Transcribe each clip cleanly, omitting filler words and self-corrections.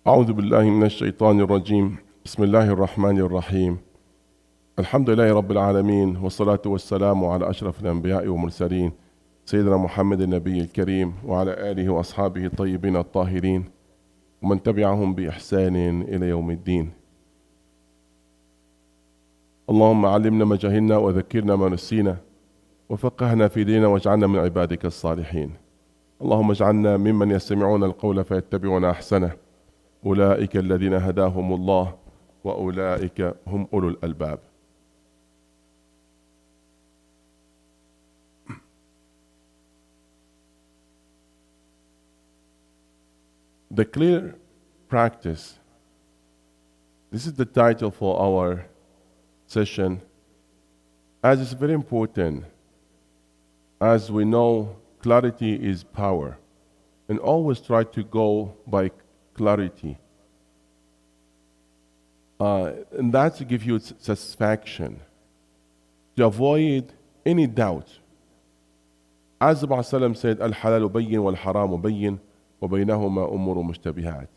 أعوذ بالله من الشيطان الرجيم بسم الله الرحمن الرحيم الحمد لله رب العالمين والصلاة والسلام على أشرف الأنبياء والمرسلين سيدنا محمد النبي الكريم وعلى آله وأصحابه الطيبين الطاهرين ومن تبعهم بإحسان إلى يوم الدين. اللهم علمنا ما جهلنا وذكرنا ما نسينا وفقهنا في ديننا واجعلنا من عبادك الصالحين. اللهم اجعلنا ممن يستمعون القول فيتبعون أحسنه أولئك الذين هداهم الله وأولئك هم أولو الألباب. The clear practice. This is the title for our session, as it's very important. As we know, clarity is power, and always try to go by clarity. And that's to give you satisfaction, to avoid any doubt. As the Prophet said, Al-halalu bayyin wal-haramu bayyin wa baynahuma umuru mushtabihat.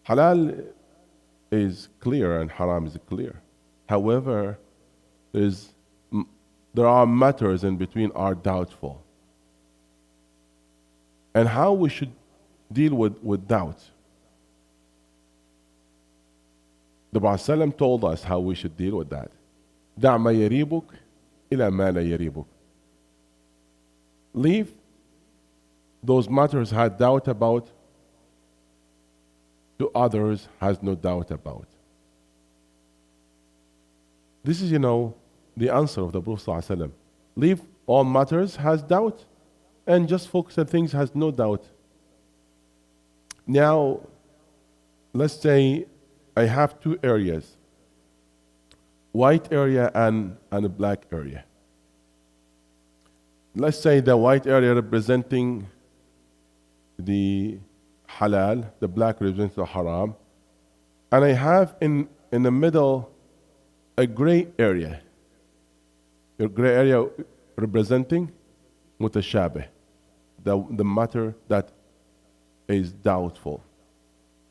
Halal is clear and haram is clear. However, there are matters in between are doubtful. And how we should deal with doubt. The Prophet told us how we should deal with that. دع ما يريبك إلى ما لا يريبك. Leave those matters had doubt about to others has no doubt about. This is, the answer of the Prophet ﷺ. Leave all matters has doubt and just focus on things has no doubt. Now, let's say I have two areas, white area and a black area. Let's say the white area representing the halal, the black represents the haram, and I have in the middle a gray area. A gray area representing mutashabih, the matter that is doubtful.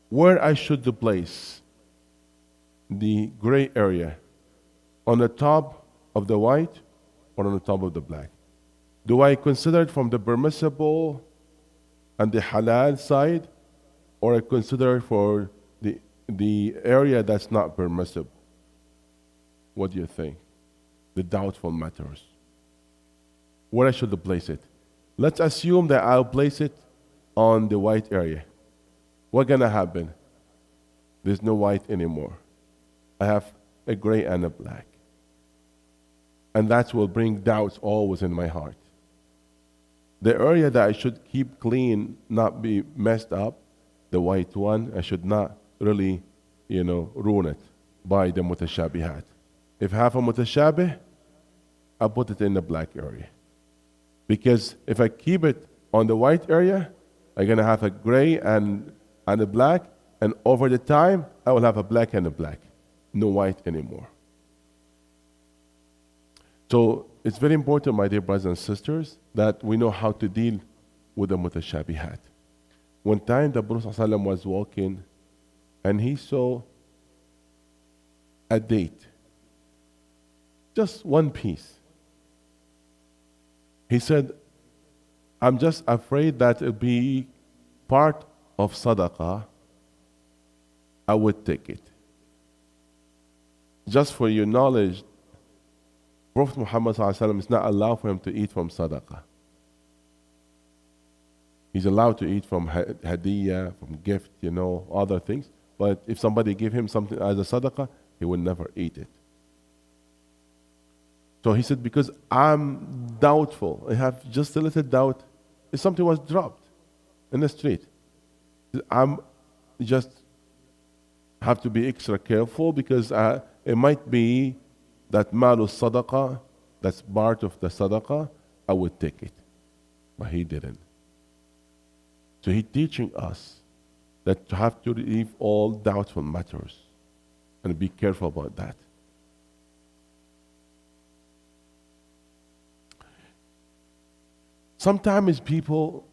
Where I should place the gray area, on the top of the white or on the top of the black? Do I consider it from the permissible and the halal side, or I consider for the area that's not permissible? What do you think? The doubtful matters. Where I should place it? Let's assume that I'll place it on the white area. What's gonna happen? There's no white anymore. I have a gray and a black. And that will bring doubts always in my heart. The area that I should keep clean, not be messed up, the white one, I should not really, ruin it by the mutashabihat. If I have a mutashabih, I'll put it in the black area. Because if I keep it on the white area, I'm going to have a gray and a black, and over the time, I will have a black and a black. No white anymore. So it's very important, my dear brothers and sisters, that we know how to deal with the mutashabihat. One time the Prophet ﷺ was walking and he saw a date. Just one piece. He said, I'm just afraid that it'll be part of sadaqah. I would take it. Just for your knowledge, Prophet Muhammad ﷺ is not allowed for him to eat from sadaqah. He's allowed to eat from hadiyah, from gift, other things. But if somebody give him something as a sadaqah, he will never eat it. So he said, because I'm doubtful, I have just a little doubt if something was dropped in the street. I'm just have to be extra careful because it might be that malu sadaqah, that's part of the sadaqah, I would take it. But he didn't. So he's teaching us that to have to leave all doubtful matters and be careful about that. Sometimes people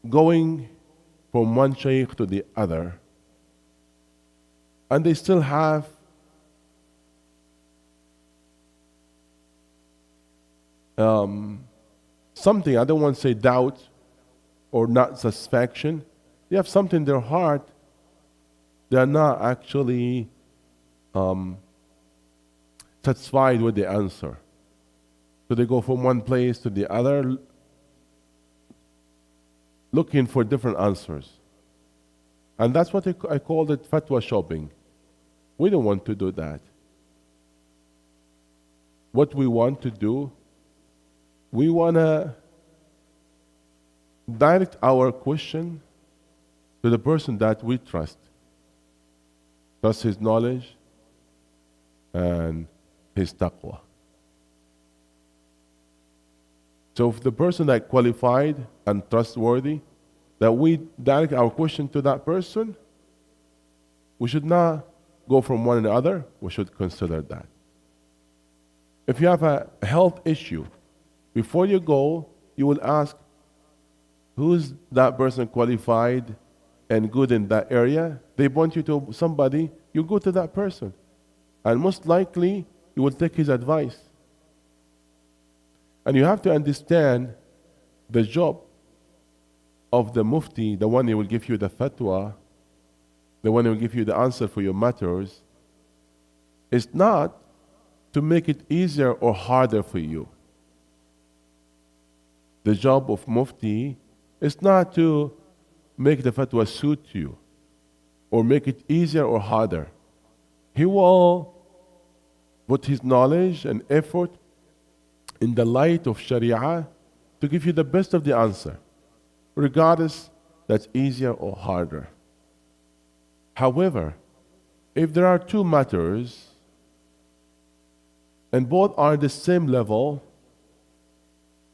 going from one shaykh to the other, and they still have something, I don't want to say doubt or not satisfaction, they have something in their heart, they are not actually satisfied with the answer. So they go from one place to the other looking for different answers. And that's what I call it fatwa shopping. We don't want to do that. What we want to do, we want to direct our question to the person that we trust. Trust his knowledge and his taqwa. So if the person that qualified and trustworthy, that we direct our question to that person, we should not go from one another, we should consider that. If you have a health issue, before you go, you will ask, who's that person qualified and good in that area? They point you to somebody, you go to that person. And most likely, you will take his advice. And you have to understand the job of the mufti, the one who will give you the fatwa, the one who will give you the answer for your matters, is not to make it easier or harder for you. The job of mufti is not to make the fatwa suit you or make it easier or harder. He will put his knowledge and effort in the light of Sharia to give you the best of the answer, regardless that's easier or harder. However, if there are two matters and both are the same level,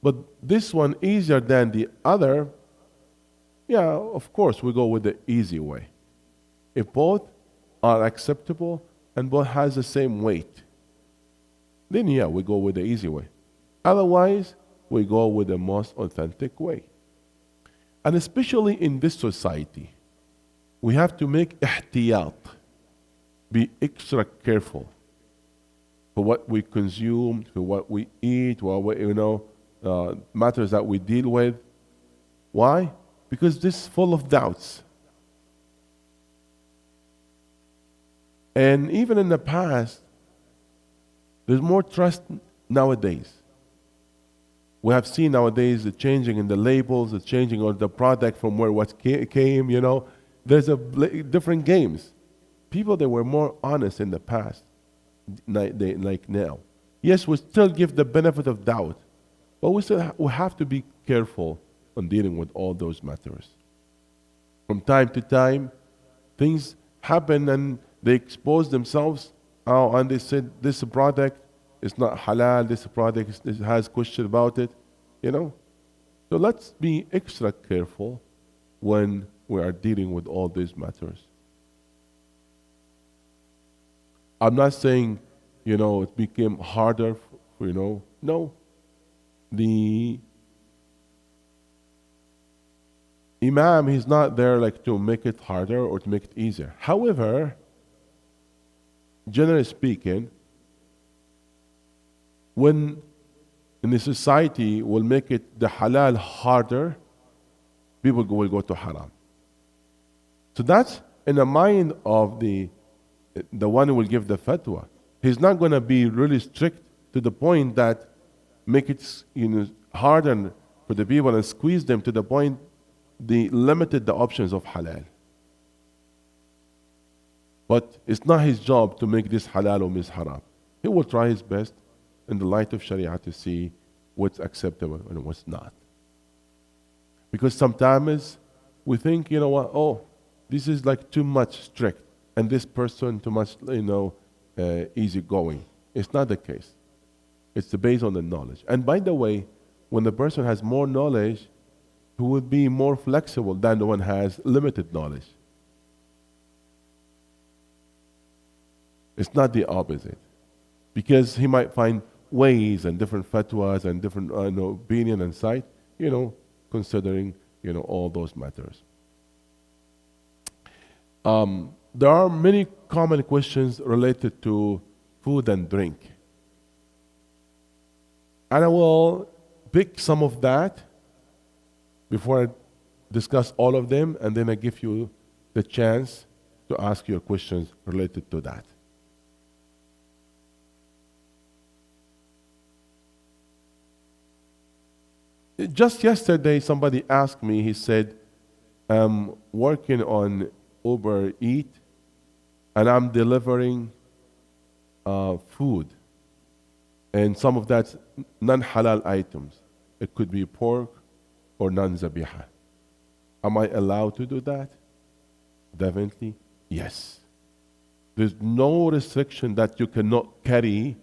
but this one easier than the other, yeah, of course we go with the easy way. If both are acceptable and both has the same weight, then yeah, we go with the easy way. Otherwise, we go with the most authentic way. And especially in this society, we have to make ihtiyat, be extra careful for what we consume, for what we eat, matters that we deal with. Why? Because this is full of doubts. And even in the past, there's more trust nowadays. We have seen nowadays the changing in the labels, the changing of the product from where what came, There's different games. People, they were more honest in the past, like now. Yes, we still give the benefit of doubt, but we have to be careful on dealing with all those matters. From time to time, things happen and they expose themselves, and they said this product is not halal, this product has question about it, So let's be extra careful when we are dealing with all these matters. I'm not saying, it became harder, No. The Imam, he's not there like to make it harder or to make it easier. However, generally speaking, when in the society will make it the halal harder, people will go to haram. So that's in the mind of the one who will give the fatwa. He's not going to be really strict to the point that make it harder for the people and squeeze them to the point they limited the options of halal. But it's not his job to make this halal or this haram. He will try his best in the light of Sharia to see what's acceptable and what's not. Because sometimes we think, this is like too much strict and this person too much, easygoing. It's not the case. It's based on the knowledge. And by the way, when the person has more knowledge, he would be more flexible than the one who has limited knowledge. It's not the opposite. Because he might find ways and different fatwas and different opinion and sight, considering, all those matters. There are many common questions related to food and drink. And I will pick some of that before I discuss all of them, and then I give you the chance to ask your questions related to that. Just yesterday, somebody asked me, he said, I'm working on Uber Eat, and I'm delivering food. And some of that's non-halal items. It could be pork or non-zabiha. Am I allowed to do that? Definitely, yes. There's no restriction that you cannot carry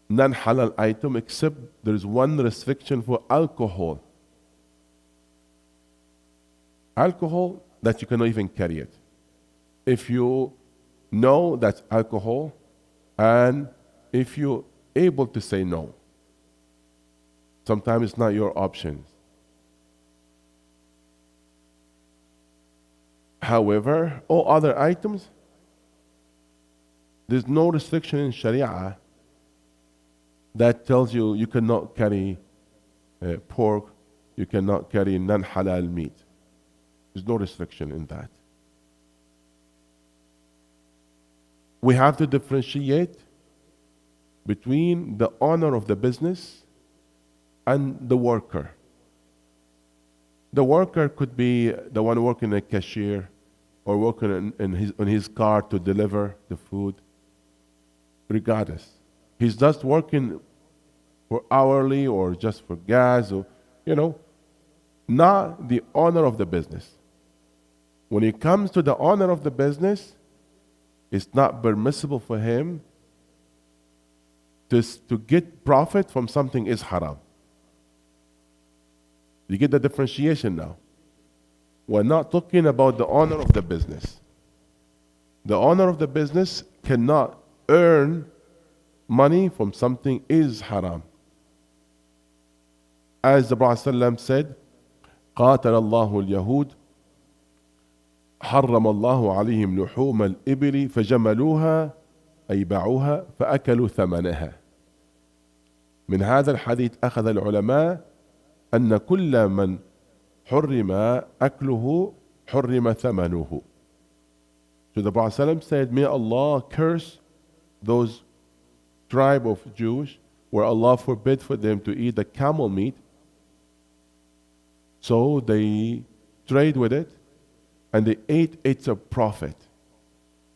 non-halal item, except there's one restriction for alcohol. Alcohol, that you cannot even carry it. If you know that's alcohol, and if you're able to say no. Sometimes it's not your options. However, all other items, there's no restriction in Sharia that tells you you cannot carry pork, you cannot carry non-halal meat. There's no restriction in that. We have to differentiate between the owner of the business and the worker. The worker could be the one working a cashier or working on his car to deliver the food. Regardless, he's just working for hourly or just for gas, or not the owner of the business. When it comes to the owner of the business, it's not permissible for him to get profit from something is haram. You get the differentiation now. We're not talking about the owner of the business. The owner of the business cannot earn money from something is haram. As the Prophet ﷺ said, قاتل الله اليهود حرم الله عليهم لحوم الإبل فجملوها أي باعوها فأكلوا ثمنها. من هذا الحديث أخذ العلماء أن كل من حرم أكله حرم ثمنه. So the Prophet ﷺ said, may Allah curse those tribe of Jews where Allah forbid for them to eat the camel meat. So they trade with it and they ate its a profit.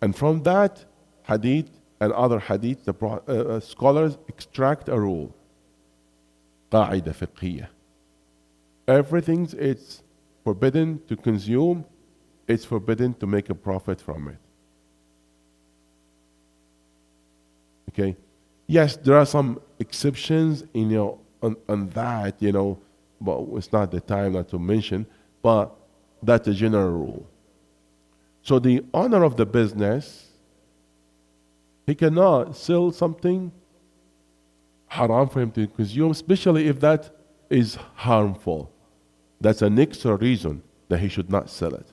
And from that hadith and other hadith, the scholars extract a rule. قاعدة فقهية. Everything it's forbidden to consume, it's forbidden to make a profit from it. Okay? Yes, there are some exceptions on that, but it's not the time not to mention, but that's a general rule. So the owner of the business, he cannot sell something haram for him to consume, especially if that is harmful. That's an extra reason that he should not sell it.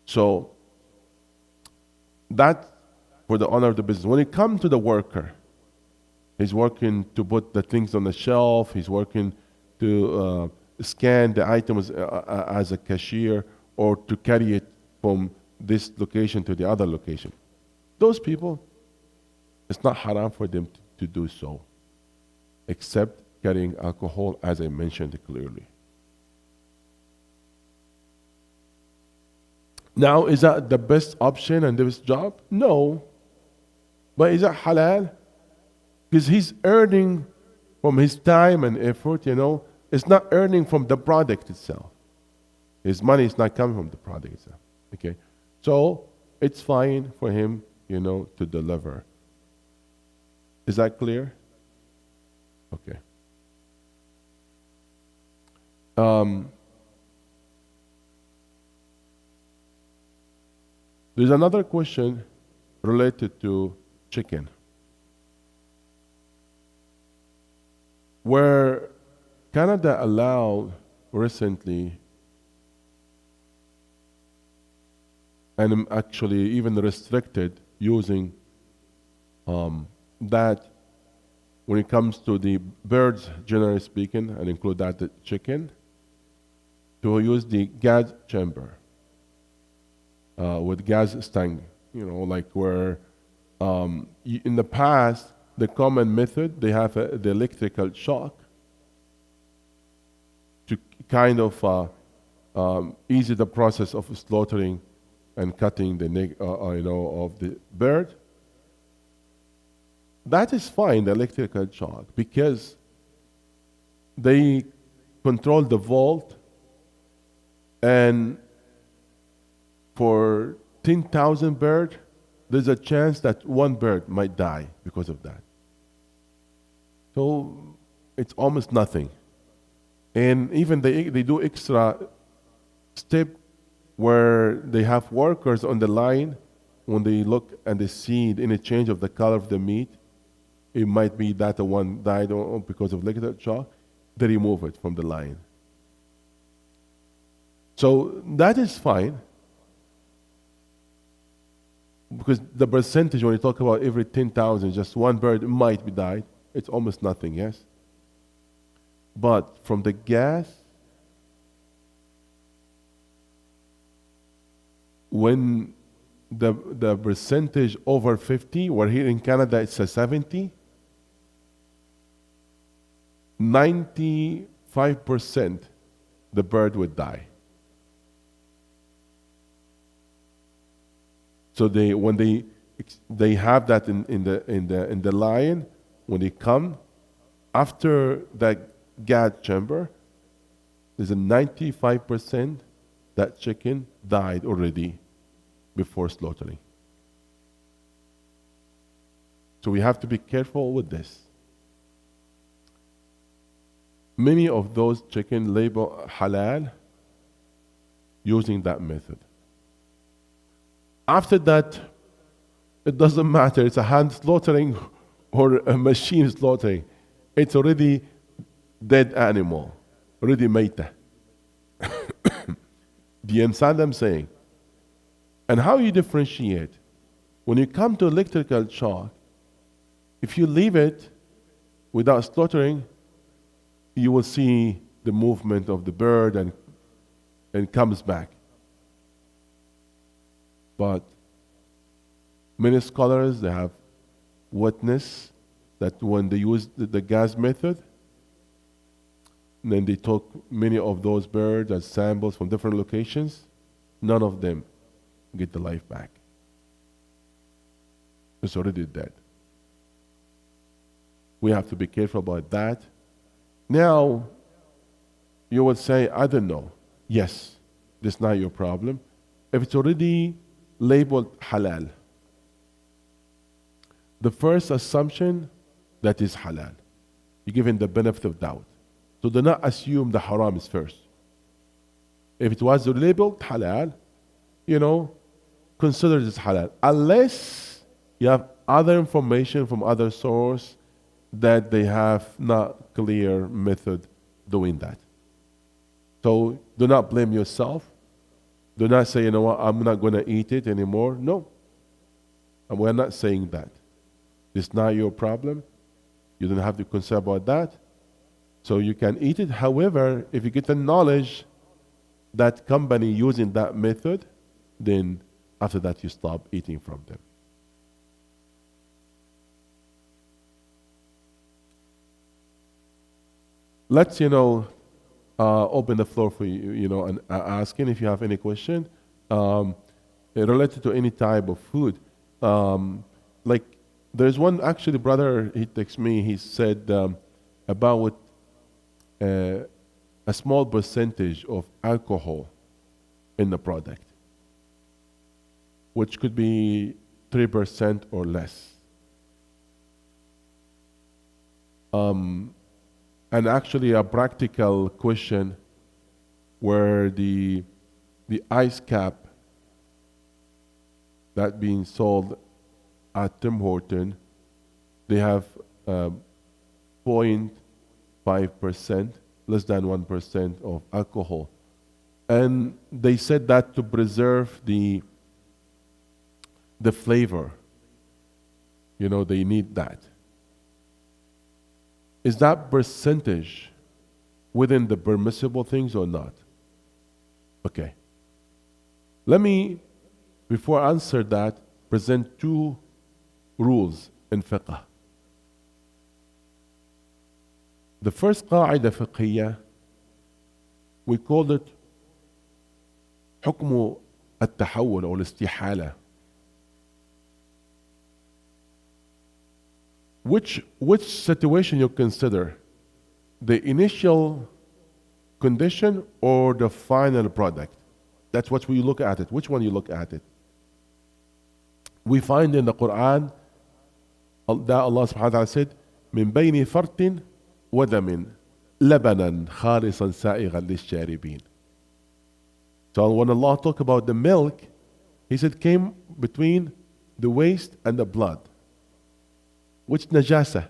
So that's for the owner of the business. When it comes to the worker, he's working to put the things on the shelf, he's working to scan the items as a cashier, or to carry it from this location to the other location. Those people, it's not haram for them to do so, except carrying alcohol, as I mentioned clearly. Now, is that the best option and the best job? No. But is that halal? Because he's earning from his time and effort, It's not earning from the product itself. His money is not coming from the product itself. Okay? So, it's fine for him, to deliver. Is that clear? Okay. There's another question related to chicken. Where Canada allowed recently and I'm actually even restricted using that when it comes to the birds, generally speaking, and include that the chicken, to use the gas chamber with gas stung, like where in the past, the common method, they have the electrical shock to kind of ease the process of slaughtering and cutting the neck, of the bird. That is fine, the electrical shock, because they control the volt, and for 10,000 birds, there's a chance that one bird might die because of that. So it's almost nothing. And even they do extra step where they have workers on the line. When they look and they see any change of the color of the meat, it might be that the one died because of electrical shock. They remove it from the line. So that is fine, because the percentage, when you talk about every 10,000, just one bird might be died, it's almost nothing, yes? But from the gas, when the percentage over 50, where here in Canada it's a 70, 95% the bird would die. So when they have that in the line, when they come after that gas chamber, there's a 95% that chicken died already before slaughtering. So we have to be careful with this. Many of those chicken label halal using that method. After that, it doesn't matter, it's a hand slaughtering or a machine slaughtering. It's already dead animal, already maita. Do you understand what I'm saying? And how you differentiate? When you come to electrical shock, if you leave it without slaughtering, you will see the movement of the bird and comes back. But many scholars, they have witnessed that when they use the gas method, then they took many of those birds as samples from different locations, none of them get the life back. It's already dead. We have to be careful about that. Now, you would say, I don't know. Yes, that's not your problem. If it's already labeled halal, the first assumption, that is halal. You're given the benefit of doubt. So do not assume the haram is first. If it was labeled halal, consider this halal. Unless you have other information from other source that they have not clear method doing that. So do not blame yourself. Do not say, what, I'm not going to eat it anymore. No. And we're not saying that. It's not your problem. You don't have to concern about that. So you can eat it. However, if you get the knowledge that company using that method, then after that you stop eating from them. Let's, open the floor for you, and asking if you have any question related to any type of food. Like there's one actually brother, he texted me, he said about a small percentage of alcohol in the product, which could be 3% or less. And actually a practical question where the ice cap that being sold at Tim Horton, they have 0.5%, less than 1% of alcohol. And they said that to preserve the the flavor. They need that. Is that percentage within the permissible things or not? Okay. Let me, before I answer that, present two rules in fiqh. The first قاعدة فقهية, we call it حكم التحول أو الاستحالة. Which situation you consider? The initial condition or the final product? That's what we look at it. Which one you look at it? We find in the Quran that Allah subhanahu wa ta'ala said, من بين فرط ودم لبنا خالصا سائغا للشاربين. So when Allah talked about the milk, He said came between the waist and the blood, which najasa,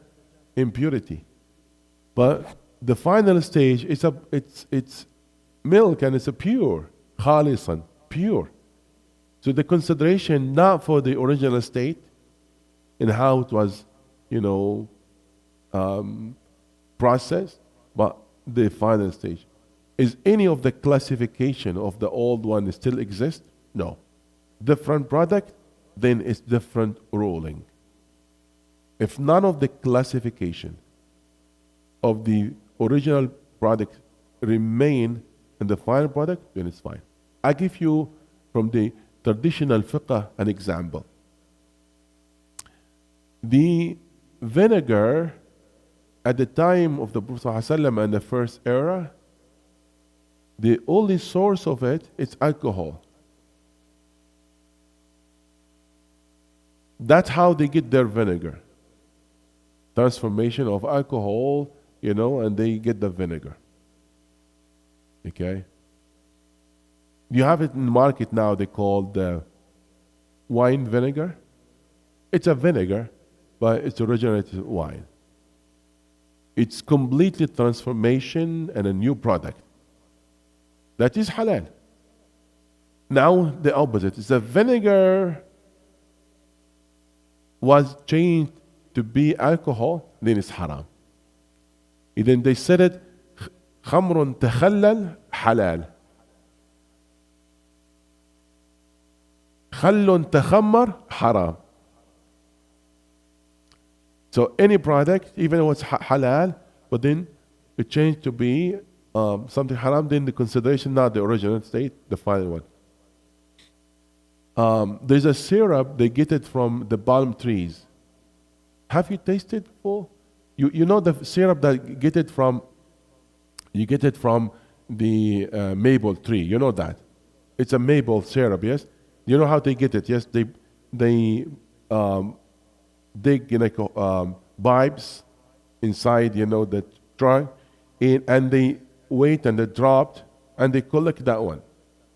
impurity. But the final stage is it's milk and it's a pure, khalisan, pure. So the consideration not for the original state and how it was, processed, but the final stage. Is any of the classification of the old one still exist? No. Different product, then it's different ruling. If none of the classification of the original product remain in the final product, then it's fine. I give you from the traditional fiqh an example. The vinegar at the time of the Prophet ﷺ and the first era, the only source of it is alcohol. That's how they get their vinegar. Transformation of alcohol, and they get the vinegar. Okay? You have it in the market now, they call the wine vinegar. It's a vinegar, but it's originated wine. It's completely transformation and a new product. That is halal. Now the opposite. It's a vinegar was changed to be alcohol, then it's haram. And then they said it, خمر تخلل حلال. خل تخمر حرام. So any product, even though it's halal, but then it changed to be something haram, then the consideration, not the original state, the final one. There's a syrup, they get it from the palm trees. Have you tasted before? You know the syrup that you get it from the maple tree, you know that. It's a maple syrup, yes? You know how they get it, yes? They dig pipes inside, the trunk, and they wait and they dropped and they collect that one.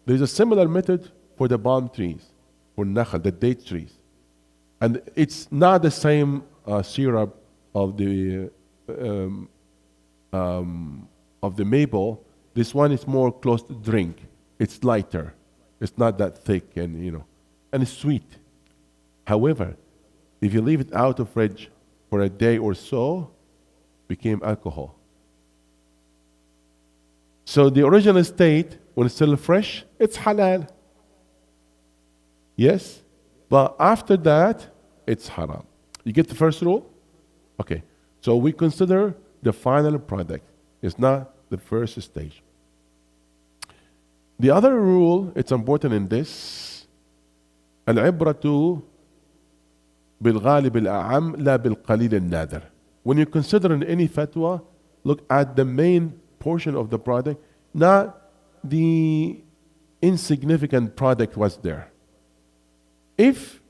There's a similar method for the palm trees, for nakhl, the date trees. And it's not the same syrup of the maple. This one is more close to drink. It's lighter. It's not that thick and it's sweet. However, if you leave it out of fridge for a day or so, became alcohol. So the original state, when it's still fresh, it's halal. Yes? But after that, it's haram. You get the first rule? Okay. So we consider the final product. It's not the first stage. The other rule, it's important in this, العبرة بالغالب الأعم لا بالقليل النادر. When you consider in any fatwa, look at the main portion of the product, not the insignificant product was there. If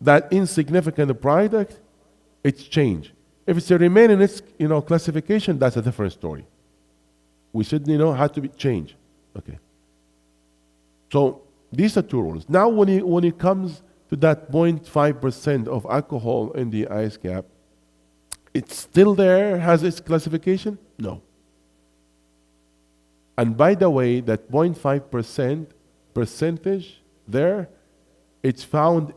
that insignificant product, it's changed. If it's a remain in its classification, that's a different story. We should have to be changed. Okay. So these are two rules. Now when it comes to that 0.5% of alcohol in the ice cap, it's still there, has its classification? No. And by the way, that 0.5% percentage there, it's found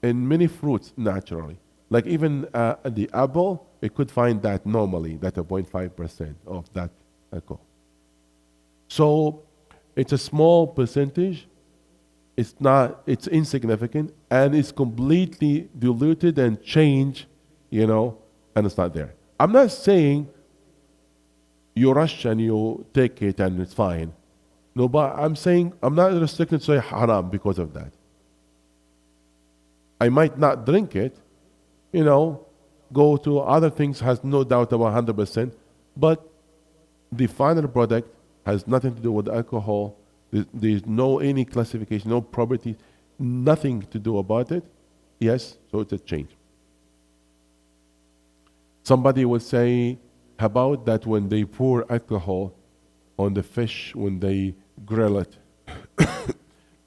in many fruits naturally. Like even the apple, it could find that normally, that 0.5% of that alcohol. So it's a small percentage. It's insignificant, and it's completely diluted and changed, and it's not there. I'm not saying you rush and you take it and it's fine. No, but I'm saying I'm not restricted to say haram because of that. I might not drink it, go to other things, has no doubt about 100%, but the final product has nothing to do with alcohol. There's no any classification, no property, nothing to do about it. Yes, so it's a change. Somebody would say, how about that when they pour alcohol on the fish when they grill it?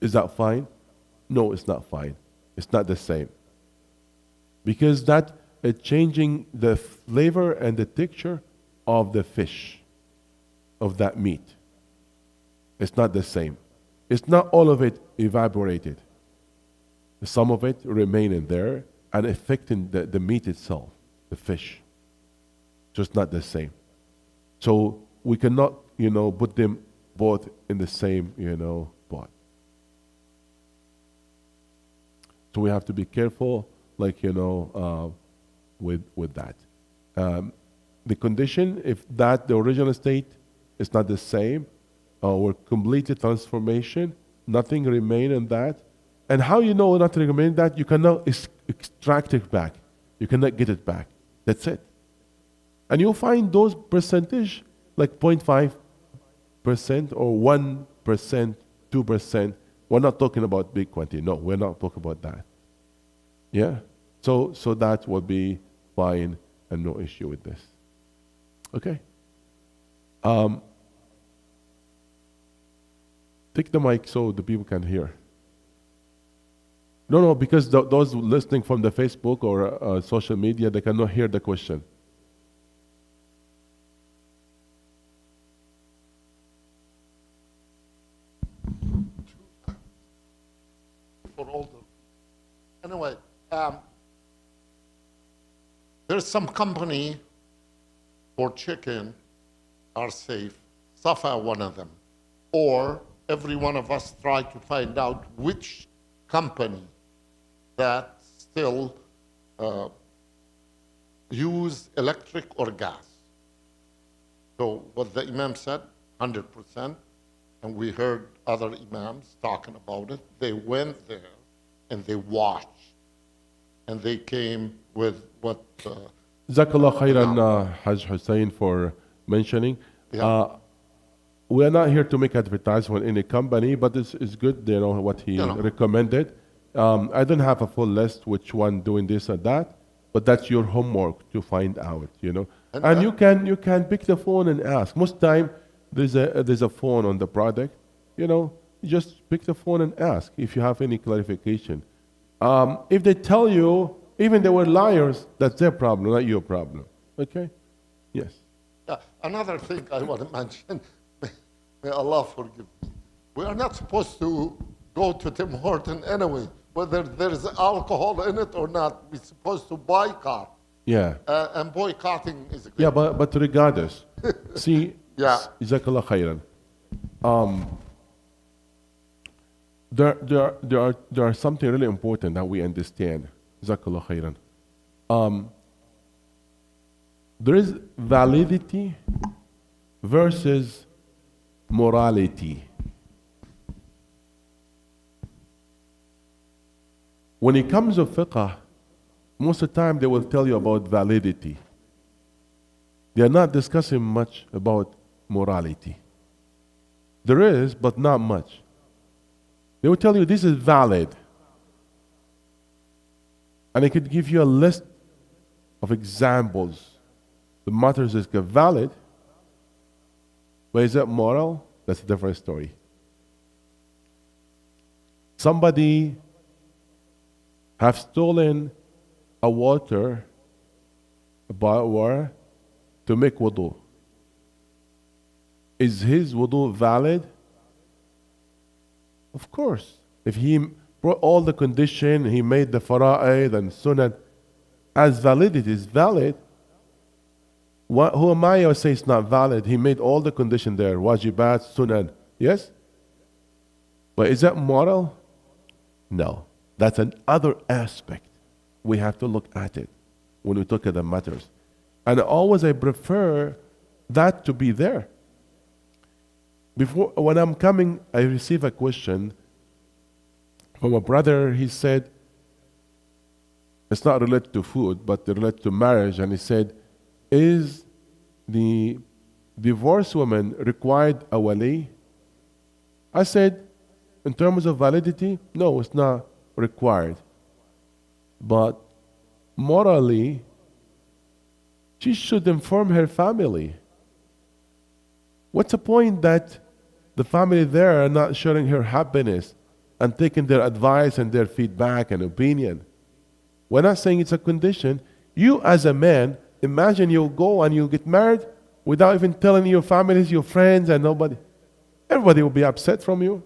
Is that fine? No, it's not fine. It's not the same. Because that is changing the flavor and the texture of the fish, of that meat. It's not the same. It's not all of it evaporated. Some of it remain in there and affecting the meat itself, the fish. Just not the same. So we cannot, put them both in the same, pot. So we have to be careful, with that. The condition, if the original state is not the same, or completed transformation, nothing remain in that. And how nothing remain in that? You cannot extract it back. You cannot get it back. That's it. And you'll find those percentage like 0.5% or 1%, 2%. We're not talking about big quantity. No, we're not talking about that. Yeah? So that will be fine and no issue with this. Okay? Take the mic so the people can hear. No, because those listening from the Facebook or social media, they cannot hear the question. For older. Anyway, there's some company for chicken are safe. Safa one of them. Or every one of us try to find out which company that still use electric or gas. So what the Imam said, 100%, and we heard other Imams talking about it. They went there and they watched, and they came with what... Jazakallah khairan, Haj Hussein, for mentioning. Yeah. We are not here to make advertisement in any company, but it's good, what he recommended. I don't have a full list which one doing this or that, but that's your homework to find out, And you can pick the phone and ask. Most time there's a phone on the product, you just pick the phone and ask if you have any clarification. If they tell you, even they were liars, that's their problem, not your problem. Okay? Yes. Yeah. Another thing I want to mention. May Allah forgive me. We are not supposed to go to Tim Horton anyway, whether there's alcohol in it or not. We're supposed to boycott. Yeah. And boycotting is... Yeah, but regardless, see, yeah. Jazakallah khairan. There are something really important that we understand. Jazakallah khairan. There is validity versus morality. When it comes to fiqh, most of the time they will tell you about validity. They are not discussing much about morality. There is, but not much. They will tell you this is valid. And I could give you a list of examples. The matter is valid, but is it moral? That's a different story. Somebody have stolen a water, a water to make wudu. Is his wudu valid? Of course. If he brought all the condition, he made the fara'id and sunnah as validity is valid. Who am I to say it's not valid? He made all the condition there, wajibat, sunnah, yes? But is that moral? No. That's another aspect. We have to look at it when we look at the matters. And always I prefer that to be there. Before, when I'm coming, I receive a question from a brother. He said, it's not related to food, but related to marriage. And he said, is the divorced woman required a wali? I said, in terms of validity, no, it's not required. But morally, she should inform her family. What's the point that the family there are not sharing her happiness and taking their advice and their feedback and opinion? We're not saying it's a condition. You as a man, imagine you go and you get married without even telling your families, your friends, and nobody. Everybody will be upset from you.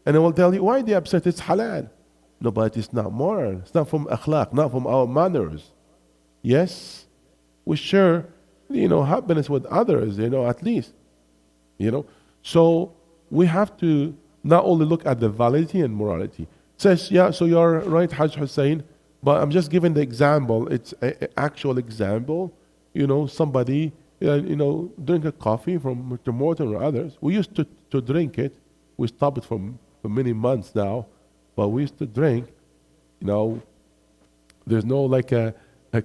And they will tell you, why are they upset? It's halal. No, but it's not moral. It's not from akhlaq, not from our manners. Yes, we share, happiness with others, at least. So we have to not only look at the validity and morality. Says, yeah, so you're right, Hajj Hussein, but I'm just giving the example. It's an actual example. Somebody, drink a coffee from Mr. Morton or others. We used to drink it. We stopped it for many months now, but we used to drink. There's no like a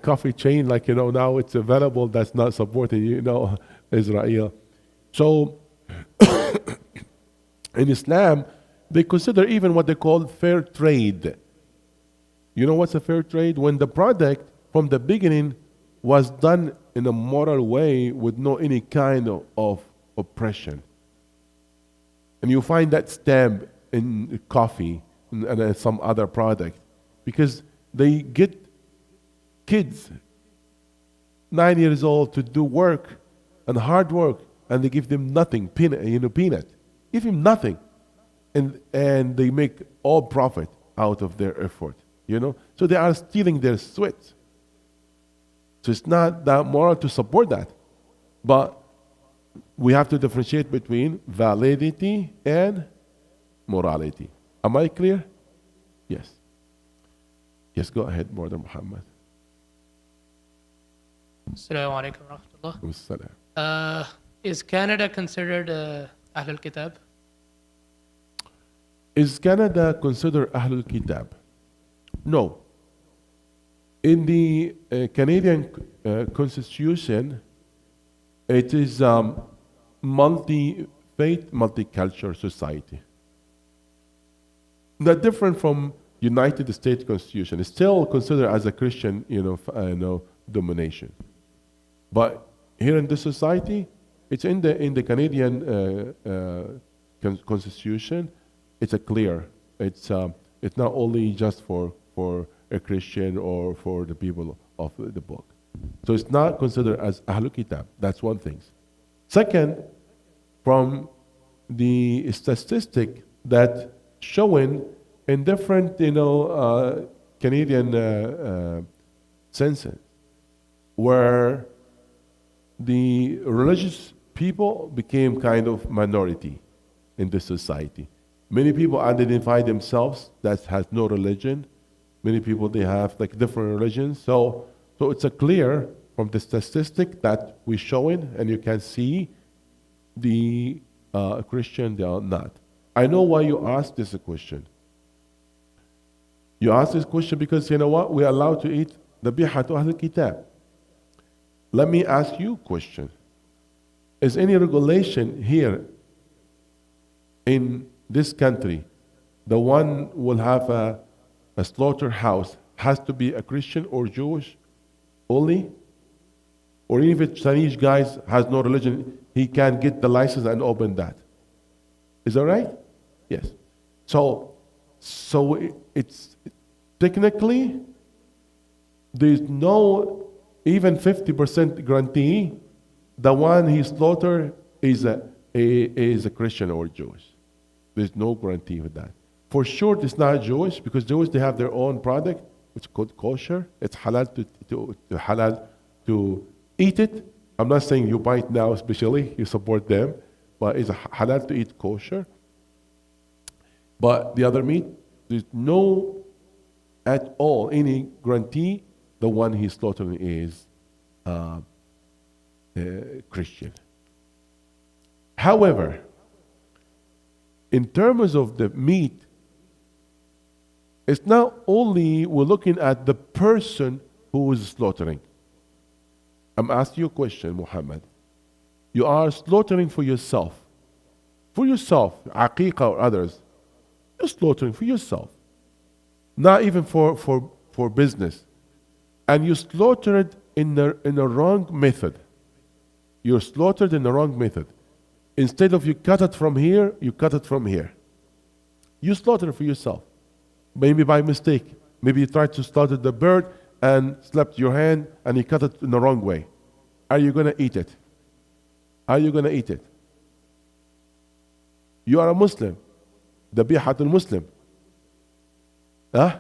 coffee chain like now it's available that's not supporting Israel. So in Islam, they consider even what they call fair trade. You know what's a fair trade? When the product from the beginning was done in a moral way with no any kind of oppression. And you find that stamp in coffee and some other product, because they get kids 9 years old to do work and hard work, and they give them nothing, peanut. Give him nothing. And they make all profit out of their effort. So they are stealing their sweat. So it's not that moral to support that. But we have to differentiate between validity and morality. Am I clear? Yes. Yes, go ahead, Brother Mohamed. Assalamu alaikum wa rahmatullah. Is Canada considered Ahlul Kitab? Is Canada considered Ahlul Kitab? No. In the Canadian Constitution, it is multi-faith, multicultural society. Not different from United States Constitution. It's still considered as a Christian, domination. But here in this society, it's in the Canadian Constitution. It's a clear. It's not only just for a Christian or for the people of the book. So it's not considered as Ahlul Kitab. That's one thing. Second, from the statistic that showing in different, Canadian census, where the religious people became kind of minority in this society. Many people identify themselves that has no religion. Many people, they have like different religions. So it's a clear from the statistic that we're showing, and you can see the Christian, they are not. I know why you asked this question. You asked this question because you know what? We are allowed to eat the biha to Ahl Kitab. Let me ask you a question. Is any regulation here in this country, the one will have a slaughterhouse has to be a Christian or Jewish only? Or even if Chinese guys has no religion, he can get the license and open that. Is that right? Yes. So it's technically there's no even 50% guarantee the one he slaughtered is a Christian or Jewish. There's no guarantee with that. For sure, it's not Jewish because Jewish they have their own product, which is called kosher. It's halal halal to eat it. I'm not saying you buy it now, especially you support them, but it's halal to eat kosher. But the other meat, there's no at all any guarantee the one he's slaughtering is Christian. However, in terms of the meat, it's not only we're looking at the person who is slaughtering. I'm asking you a question, Mohammed. You are slaughtering for yourself. For yourself, aqiqah or others. You're slaughtering for yourself. Not even for business. And you slaughtered in the wrong method. You're slaughtered in the wrong method. Instead of you cut it from here, you cut it from here. You slaughter it for yourself. Maybe by mistake. Maybe you tried to slaughter the bird and slapped your hand and you cut it in the wrong way. Are you going to eat it? Are you going to eat it? You are a Muslim. Dabihatul Muslim. Huh?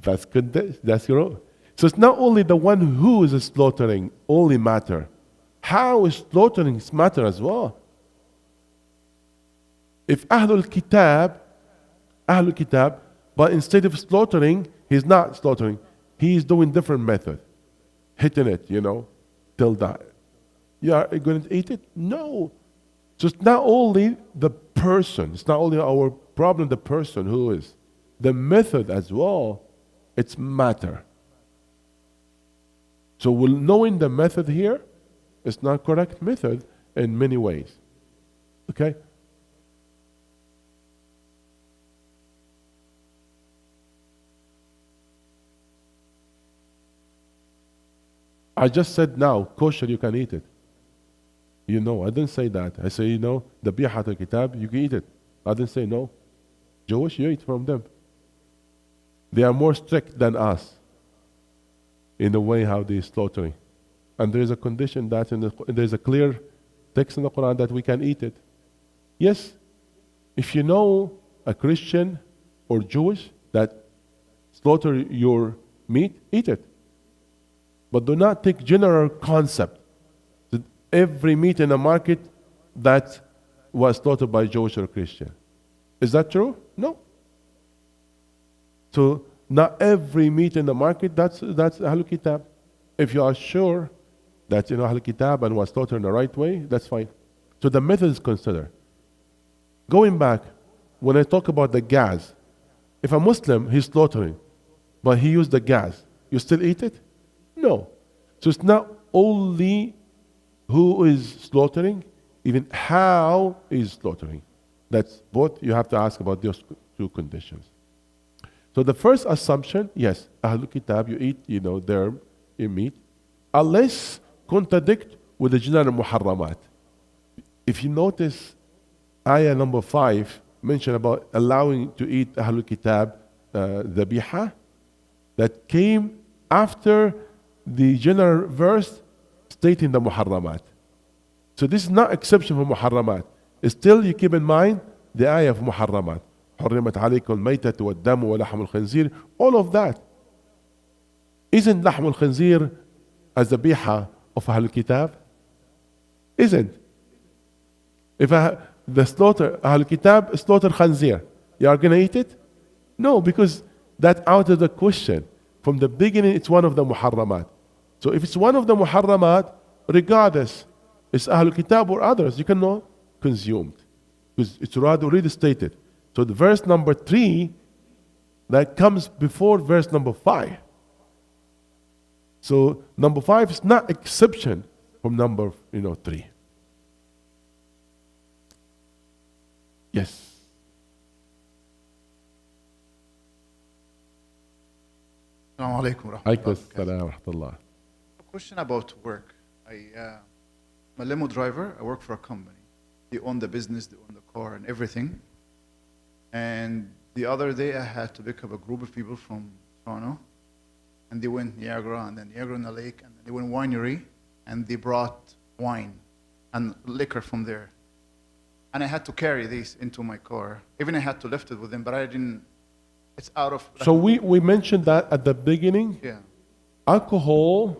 That's good. That's your own. So it's not only the one who is slaughtering only matter. How is slaughtering matter as well? If Ahlul Kitab, but instead of slaughtering, he's not slaughtering. He's doing different method. Hitting it, till that. You are going to eat it? No. So it's not only the person, it's not only our problem, the person who is. The method as well, it's matter. So knowing the method here, it's not correct method in many ways. Okay? I just said now, kosher, you can eat it. I didn't say that. I say, the bihat al-kitab, you can eat it. I didn't say no. Jewish, you eat from them. They are more strict than us in the way how they slaughtering. And there is a condition that there is a clear text in the Quran that we can eat it. Yes, if you know a Christian or Jewish that slaughter your meat, eat it. But do not take general concept that every meat in the market that was slaughtered by Jewish or Christian. Is that true? No. So not every meat in the market that's Ahlul Kitab. If you are sure that Ahlul Kitab and was slaughtered in the right way, that's fine. So the method is considered. Going back, when I talk about the gas, if a Muslim he's slaughtering, but he used the gas, you still eat it? No. So it's not only who is slaughtering, even how is slaughtering. That's both you have to ask about those two conditions. So the first assumption, yes, Ahlul Kitab, you eat, their meat, unless contradict with the general muharramat. If you notice, ayah number 5 mentioned about allowing to eat Ahlul Kitab, the biha, that came after the general verse stating the muharramat. So this is not exception for muharramat. Still, you keep in mind the ayah of muharramat. حرمت عليكم الميتة والدم ولحم الخنزير. All of that. Isn't لحم الخنزير a ذبيحة of Ahlul Kitab? Isn't. If the slaughter, Ahlul Kitab slaughter khanzir, you are going to eat it? No, because that's out of the question. From the beginning, it's one of the muharramat. So if it's one of the muharramat, regardless, it's Ahlul Kitab or others, you cannot consume it. Because it's already stated. So the verse number 3, that comes before verse number 5. So number 5 is not exception from number 3. Yes. Assalamu alaikum warahmatullah. A question about work. I'm a limo driver. I work for a company. They own the business, they own the car and everything. And the other day I had to pick up a group of people from Toronto. And they went Niagara, and then Niagara in the lake, and then they went winery, and they brought wine and liquor from there. and I had to carry these into my car. Even I had to lift it with them, but I didn't. It's out of. So we mentioned that at the beginning. Yeah. Alcohol,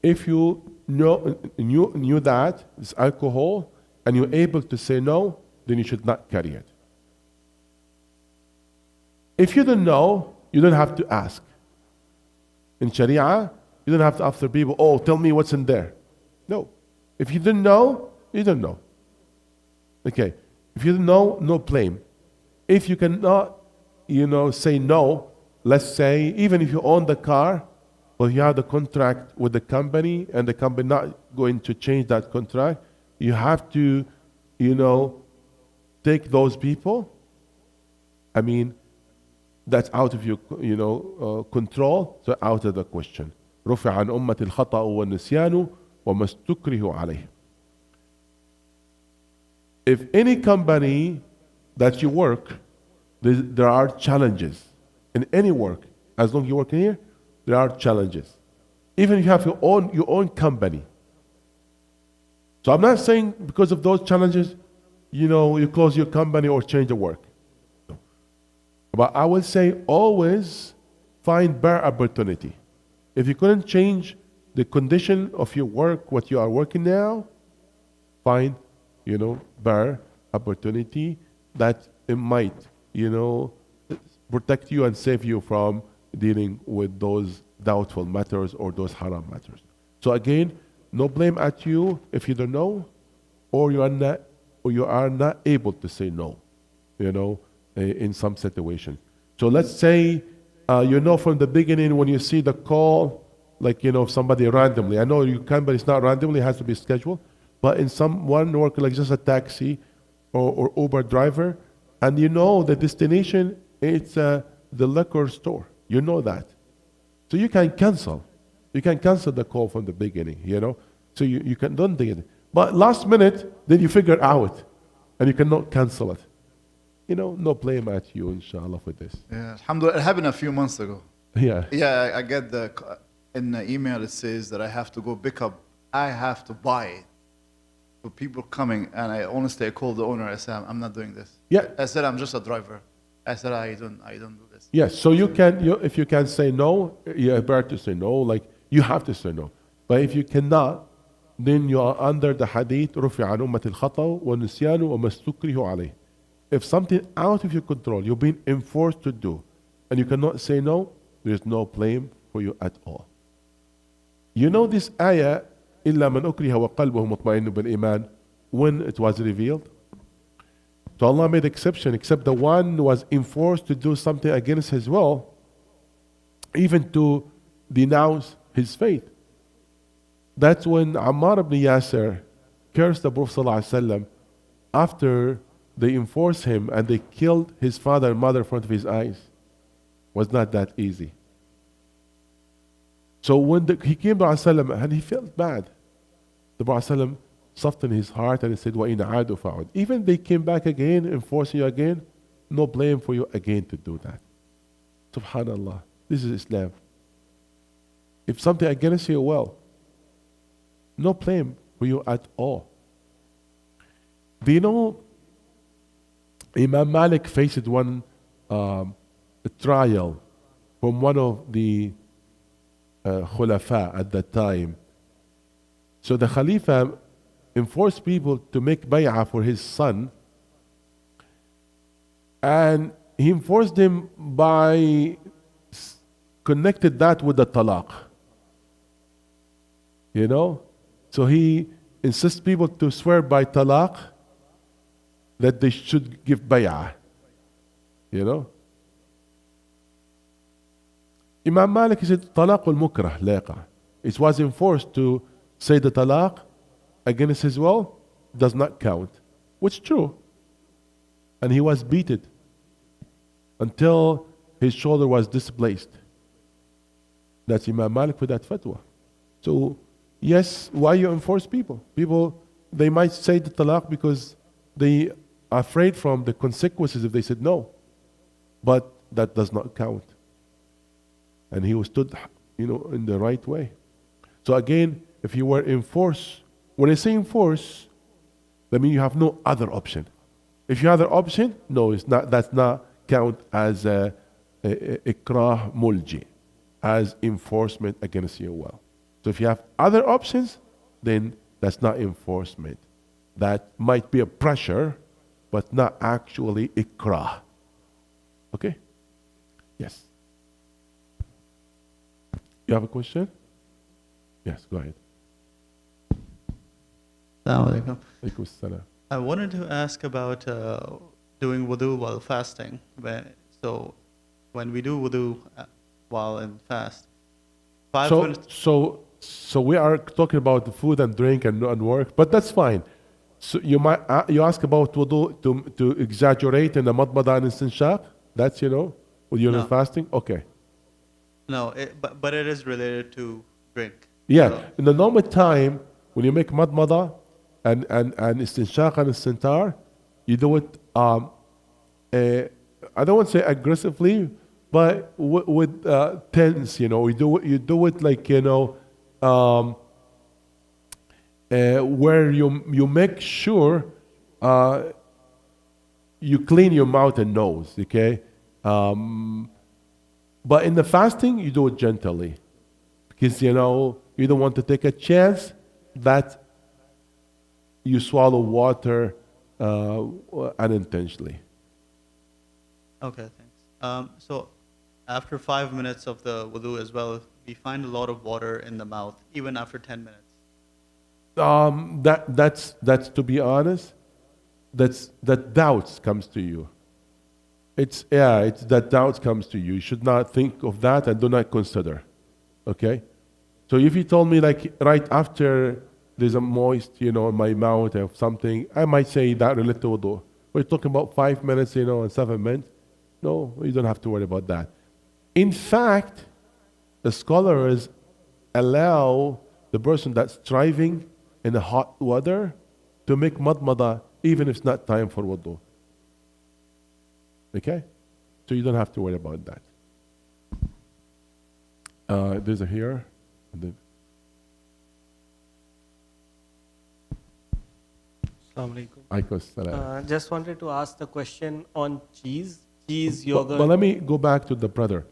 if you knew that it's alcohol and you're able to say no, then you should not carry it. If you don't know, you don't have to ask. In Sharia, you don't have to ask the people, oh, tell me what's in there. No. If you don't know, you don't know. Okay. If you don't know, no blame. If you cannot, say no, let's say, even if you own the car, well, you have the contract with the company and the company not going to change that contract, you have to, take those people. I mean, that's out of your, control, so out of the question. رفع عن أمة الخطأ والنسيان وما استكره عليه. If any company that you work, there are challenges in any work. As long as you work in here, there are challenges. Even if you have your own company. So I'm not saying because of those challenges, you close your company or change the work. No. But I will say always find better opportunity. If you couldn't change the condition of your work, what you are working now, find, better opportunity that it might, protect you and save you from dealing with those doubtful matters or those haram matters. So again, no blame at you if you don't know, or you are not able to say no, in some situation. So let's say, from the beginning when you see the call, like, somebody randomly. I know you can, but it's not randomly, it has to be scheduled. But in someone working like just a taxi or Uber driver, and the destination, it's the liquor store. You know that. So you can cancel. You can cancel the call from the beginning, So you can don't do it. But last minute, then you figure out, and you cannot cancel it. No blame at you, inshallah, for this. Yeah, alhamdulillah, it happened a few months ago. Yeah. Yeah, I get in the email it says that I have to go pick up, I have to buy it. For people coming, and I honestly called the owner, I said, I'm not doing this. Yeah. I said, I'm just a driver. I said, I don't do this. Yes, so if you can say no, you're better to say no, like you have to say no. But if you cannot, then you are under the hadith, رفع عن أمة الخطأ والنسيان وما استكره عليه. If something out of your control, you're being enforced to do, and you cannot say no, there's no blame for you at all. This ayah, إلا من أكره وقلبه مطمئن بالإيمان, when it was revealed? So Allah made exception, except the one who was enforced to do something against his will, even to denounce his faith. That's when Ammar ibn Yasir cursed the Prophet ﷺ after they enforced him and they killed his father and mother in front of his eyes. Was not that easy. So when he came to Prophet and he felt bad, the Prophet softened his heart and he said, وَإِنْ عَادُوا فَعُدْ. Even they came back again, enforcing you again, no blame for you again to do that. Subhanallah. This is Islam. If something against you, well, no blame for you at all. Do you know, Imam Malik faced one trial from one of the Khulafa at that time. So the Khalifa enforced people to make bay'ah for his son, and he enforced them by connected that with the talaq. So he insists people to swear by talaq that they should give bay'ah. Imam Malik said, talaq al-mukrah laqa. It was enforced to say the talaq against his will does not count, which is true. And he was beaten until his shoulder was displaced. That's Imam Malik for that fatwa. So, yes, why you enforce people? People, they might say the talaq because they are afraid from the consequences if they said no. But that does not count. And he stood, in the right way. So again, if you were enforced, when I say enforce, That means you have no other option. If you have other option, no, it's not. That's not count as a ikrah mulji, as enforcement against your will. So if you have other options, then that's not enforcement. That might be a pressure, but not actually ikrah. Okay? Yes. You have a question? Yes, go ahead. Assalamu alaikum. Alaikum assalam. I wanted to ask about doing wudu while fasting. So when we do wudu while in fast, 5 minutes. So we are talking about the food and drink and work, but that's fine. So you might you ask about wudu to exaggerate in the madmada and istinshaq. That's when you're No. fasting. Okay. No, but it is related to drink. Yeah. So, In the normal time when you make madmada and istinshaq and istintar, you do it. I don't want to say aggressively, but with tense. You do it like where you make sure you clean your mouth and nose, okay? But in the fasting, you do it gently because you don't want to take a chance that you swallow water unintentionally. okay, thanks. So after 5 minutes of the wudu as well, we find a lot of water in the mouth, even after 10 minutes. That's to be honest, that doubts comes to you. It's that doubts comes to you. You should not think of that and do not consider. Okay? So if you told me like right after there's a moist, in my mouth or something, I might say that related to wudu. We're talking about 5 minutes, and 7 minutes. No, you don't have to worry about that. In fact, the scholars allow the person that's striving in the hot weather to make madmada even if it's not time for wudu. Okay? So you don't have to worry about that. There's a here. And then. Assalamu alaikum. Just wanted to ask the question on cheese, yogurt. But let me go back to the brother.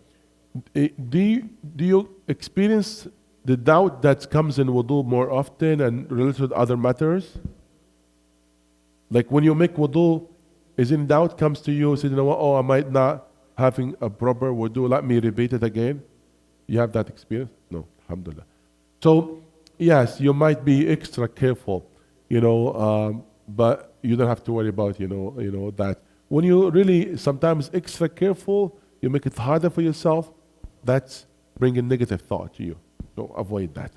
Do you experience the doubt that comes in wudu more often and related to other matters? Like when you make wudu, is in doubt comes to you, say, I might not having a proper wudu, let me repeat it again. You have that experience? No, alhamdulillah. So, yes, you might be extra careful, but you don't have to worry about, that. When you really sometimes extra careful, you make it harder for yourself, that's bringing negative thought to you. So avoid that.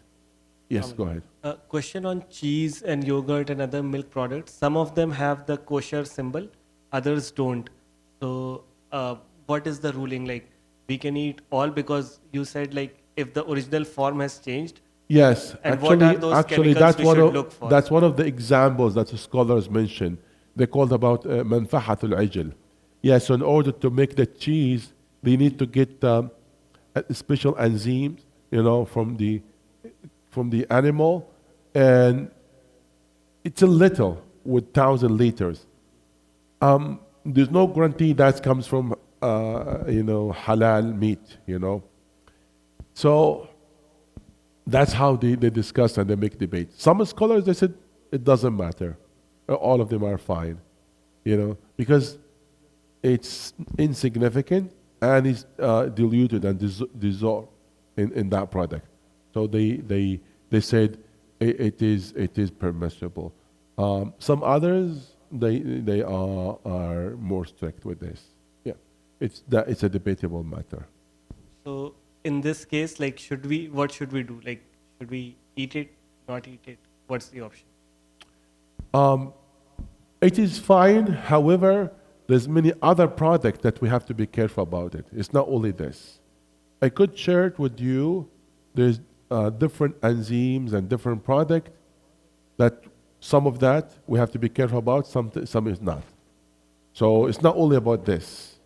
Yes, go ahead. Question on cheese and yogurt and other milk products. Some of them have the kosher symbol, others don't. So what is the ruling? Like we can eat all because you said like if the original form has changed. Yes, and what are those chemicals we should look for? That's one of the examples that the scholars mention. They called about manfahatul ajl. Yes, so in order to make the cheese, they need to get special enzymes, from the animal, and it's a little with 1,000 liters. There's no guarantee that comes from halal meat, So that's how they discuss and they make debate. Some scholars, they said it doesn't matter. All of them are fine, because it's insignificant and it's diluted and dissolved in that product. So they said it is permissible. Some others they are more strict with this. Yeah, it's a debatable matter. So in this case, like what should we do? Like should we eat it, not eat it? What's the option? It is fine. However, there's many other products that we have to be careful about it. It's not only this. I could share it with you. There's different enzymes and different products that some of that we have to be careful about, some is not. So it's not only about this.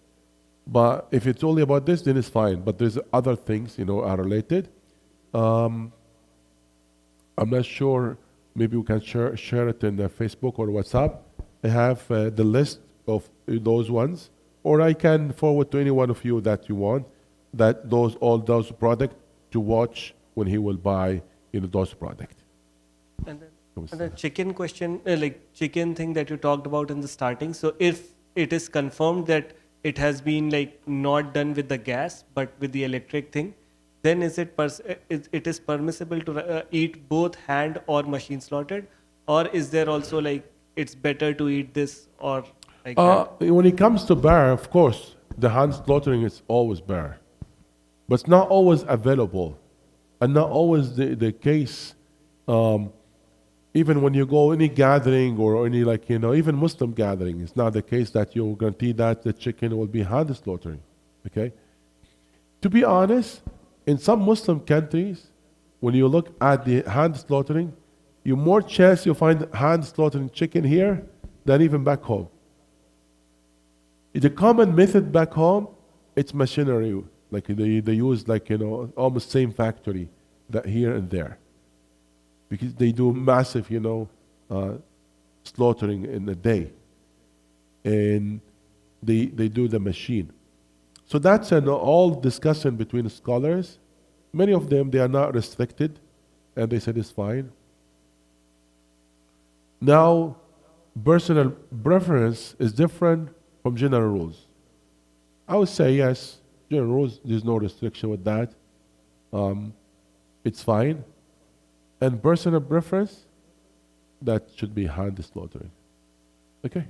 But if it's only about this, then it's fine. But there's other things, are related. I'm not sure maybe we can share it in Facebook or WhatsApp. I have the list of those ones, or I can forward to any one of you that you want, that all those products to watch when he will buy those products. And the chicken question, like chicken thing that you talked about in the starting. So if it is confirmed that it has been like not done with the gas but with the electric thing, then is it it is permissible to eat both hand or machine slaughtered, or is there also like it's better to eat this or like that? When it comes to bear, of course, the hand slaughtering is always bear, but it's not always available, and not always the case. Even when you go any gathering or any even Muslim gathering, it's not the case that you guarantee that the chicken will be hand slaughtering. Okay. To be honest, in some Muslim countries, when you look at the hand slaughtering, you more chance you'll find hand slaughtering chicken here than even back home. The common method back home, it's machinery. Like they use almost same factory that here and there. Because they do massive, slaughtering in a day. And they do the machine. So that's an all discussion between scholars. Many of them, they are not restricted, and they said it's fine. Now, personal preference is different from general rules. I would say yes, general rules, there's no restriction with that. It's fine. And personal preference, that should be hand slaughtering. Okay?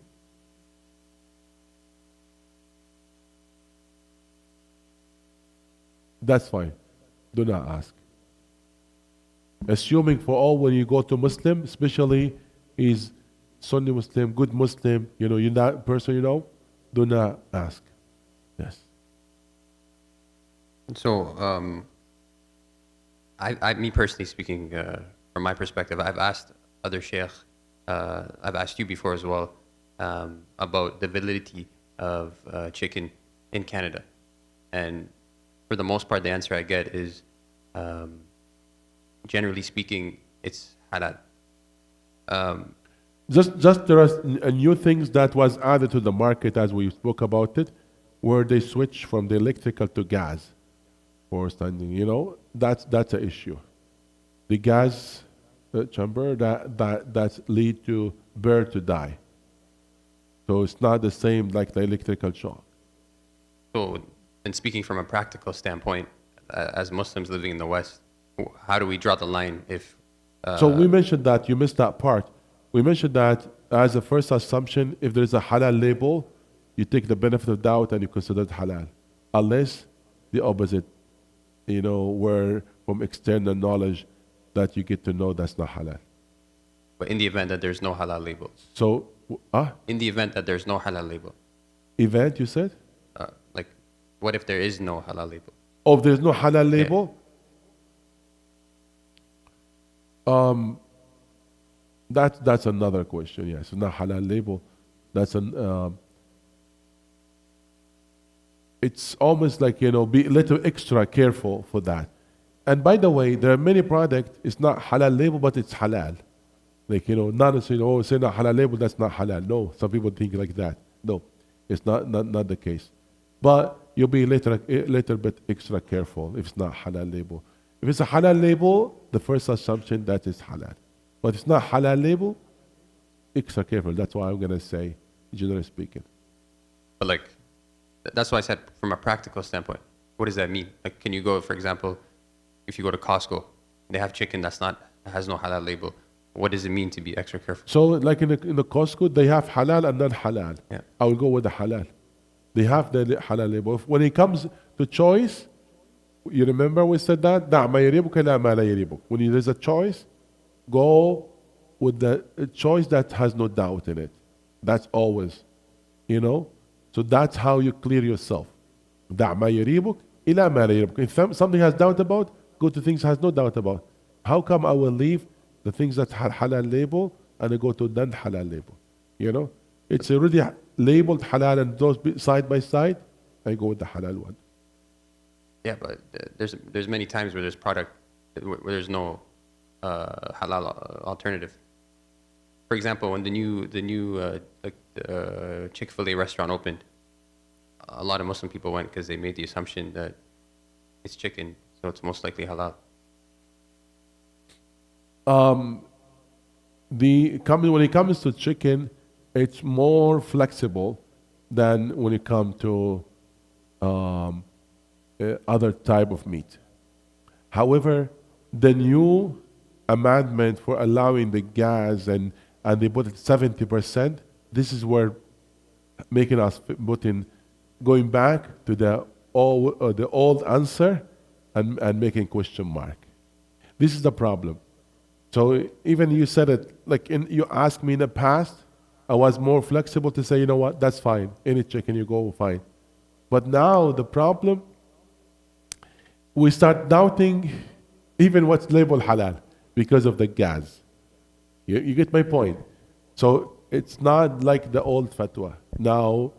That's fine. Do not ask. Assuming for all when you go to Muslim, especially is Sunni Muslim, good Muslim, you're that person, do not ask. Yes. So, me personally speaking, from my perspective, I've asked other sheikh, I've asked you before as well, about the validity of chicken in Canada. And for the most part, the answer I get is, generally speaking, it's halal. Just there are new things that was added to the market as we spoke about it, where they switch from the electrical to gas for standing. That's an issue. The gas chamber that lead to bird to die. So it's not the same like the electrical shock. So, and speaking from a practical standpoint, as Muslims living in the West, how do we draw the line if... So we mentioned that, you missed that part. We mentioned that as a first assumption, if there is a halal label, you take the benefit of doubt and you consider it halal. Unless the opposite, where from external knowledge that you get to know that's not halal. But in the event that there's no halal label? So, in the event that there's no halal label? Event, you said? What if there is no halal label? Oh, if there's no halal label? Yeah. That's another question. Yes, it's not halal label. That's it's almost like be a little extra careful for that. And by the way, there are many products. It's not halal label, but it's halal. Not necessarily say not halal label, that's not halal. No, some people think like that. No, it's not the case. But you'll be a little bit extra careful if it's not halal label. If it's a halal label, the first assumption that is halal. But if it's not halal label, extra careful. That's why I'm going to say, generally speaking. But that's why I said from a practical standpoint, what does that mean? Can you go, for example, if you go to Costco, they have chicken that has no halal label. What does it mean to be extra careful? So like in the Costco, they have halal and non-halal. Yeah. I will go with the halal. They have the halal label. When it comes to choice, you remember we said that? When there's a choice, go with the choice that has no doubt in it. That's always, So that's how you clear yourself. If something has doubt about, go to things has no doubt about. How come I will leave the things that have halal label and I go to non-halal label? It's already labeled halal and those side by side, I go with the halal one. Yeah, but there's many times where there's product where there's no halal alternative. For example, when the new Chick-fil-A restaurant opened, a lot of Muslim people went because they made the assumption that it's chicken, so it's most likely halal. When it comes to chicken, it's more flexible than when it comes to other type of meat. However, the new amendment for allowing the gas and they put it 70%, this is where making us going back to the old answer and making question mark. This is the problem. So even you said it, you asked me in the past, I was more flexible to say, you know what, that's fine. Any chicken you go, fine. But now the problem, we start doubting even what's labeled halal because of the gas. You get my point? So it's not like the old fatwa. Now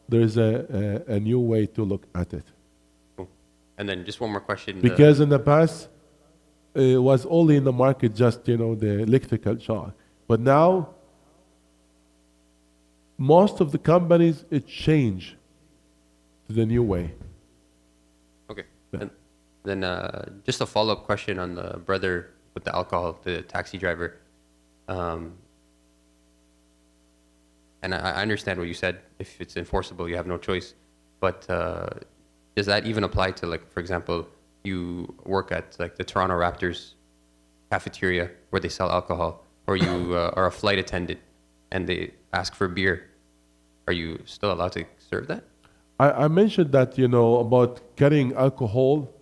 there's a new way to look at it. Cool. And then just one more question. Because in the past, it was only in the market just, the electrical shock. But now, most of the companies, it changed to the new way. Okay. Yeah. And then just a follow-up question on the brother with the alcohol, the taxi driver. And I understand what you said. If it's enforceable, you have no choice. But does that even apply to, for example, you work at the Toronto Raptors cafeteria where they sell alcohol, or you are a flight attendant and they ask for beer? Are you still allowed to serve that? I mentioned that, about carrying alcohol.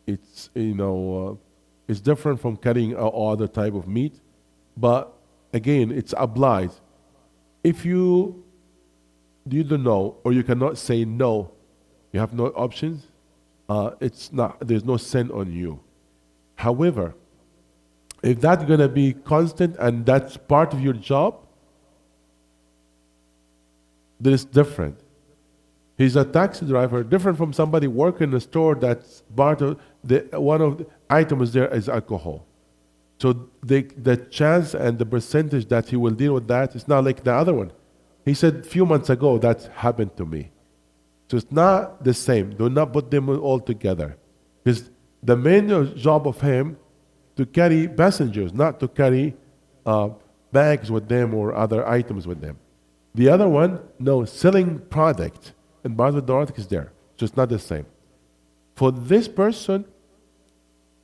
It's, it's different from carrying other type of meat. But again, it's applied. If you don't know, or you cannot say no, you have no options, there's no sin on you. However, if that's going to be constant and that's part of your job, then it's different. He's a taxi driver, different from somebody working in a store that's part of one of the items there is alcohol. So the chance and the percentage that he will deal with that is not like the other one. He said a few months ago that happened to me. So it's not the same. Do not put them all together. Because the main job of him to carry passengers, not to carry bags with them or other items with them. The other one, no, selling product. And part of the product is there. So it's not the same. For this person,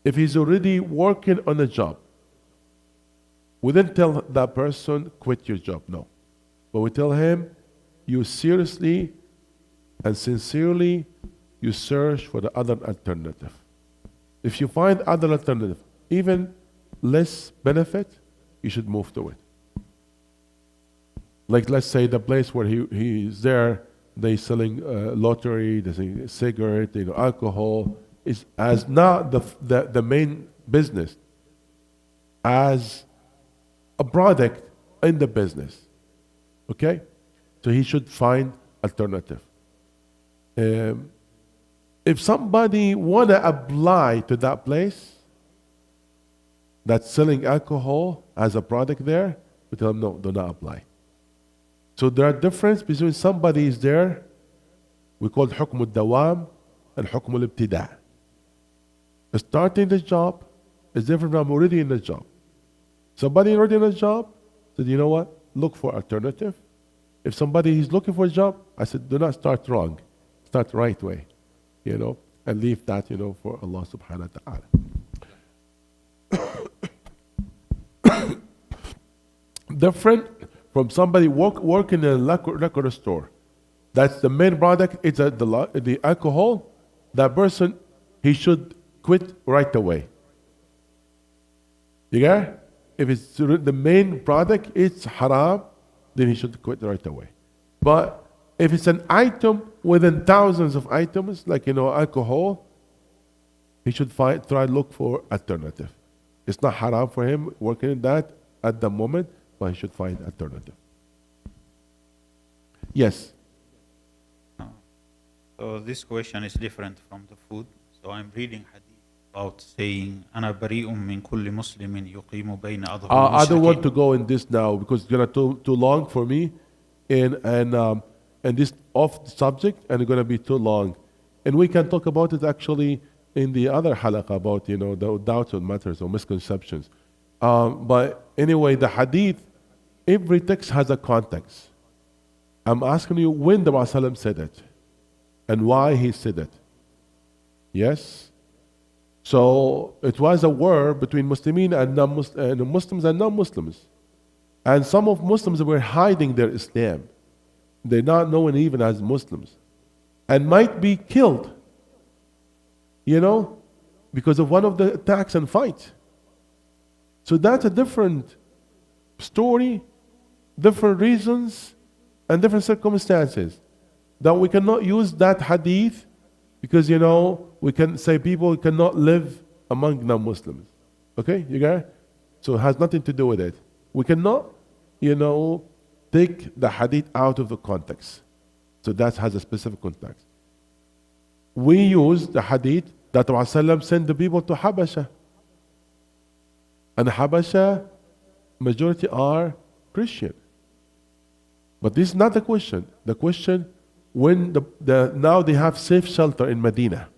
if he's already working on a job, we didn't tell that person, quit your job, no. But we tell him, you seriously and sincerely, you search for the other alternative. If you find other alternative, even less benefit, you should move to it. Like let's say the place where he's there, they selling lottery, they selling cigarette, alcohol, is as not the main business, as a product in the business. Okay? So he should find alternative. If somebody want to apply to that place that's selling alcohol as a product there, we tell them no, do not apply. So there are differences between somebody is there, we call it حكم الدوام and حكم الابتداء. Starting the job is different from already in the job. Somebody already in a job said, you know what, look for alternative. If somebody is looking for a job, I said, do not start wrong. Start right way, and leave that, for Allah subhanahu wa ta'ala. Different from somebody working in a liquor store. That's the main product, it's the alcohol. That person, he should quit right away. You get it? If it's the main product, it's haram, then he should quit right away. But if it's an item within thousands of items, like alcohol, he should try to look for alternative. It's not haram for him working in that at the moment, but he should find alternative. Yes. So this question is different from the food. So I'm reading hadith about saying أنا بريء من كل مسلم يقيم بين أظهر I don't want المشركين. to go in this now because it's gonna too long for me, and this off subject and it's gonna be too long, and we can talk about it actually in the other halaqah about the doubts on matters or misconceptions. But anyway, the hadith, every text has a context. I'm asking you when the Prophet said it and why he said it. Yes? So it was a war between Muslimin and Muslims and non-Muslims. And some of Muslims were hiding their Islam. They're not known even as Muslims. And might be killed, because of one of the attacks and fights. So that's a different story, different reasons, and different circumstances. That we cannot use that hadith because, we can say people cannot live among non-Muslims. Okay, you got it? So it has nothing to do with it. We cannot, take the hadith out of the context. So that has a specific context. We use the hadith that the Prophet sent the people to Habasha. And Habasha, majority are Christian. But this is not the question. The question, when now they have safe shelter in Medina,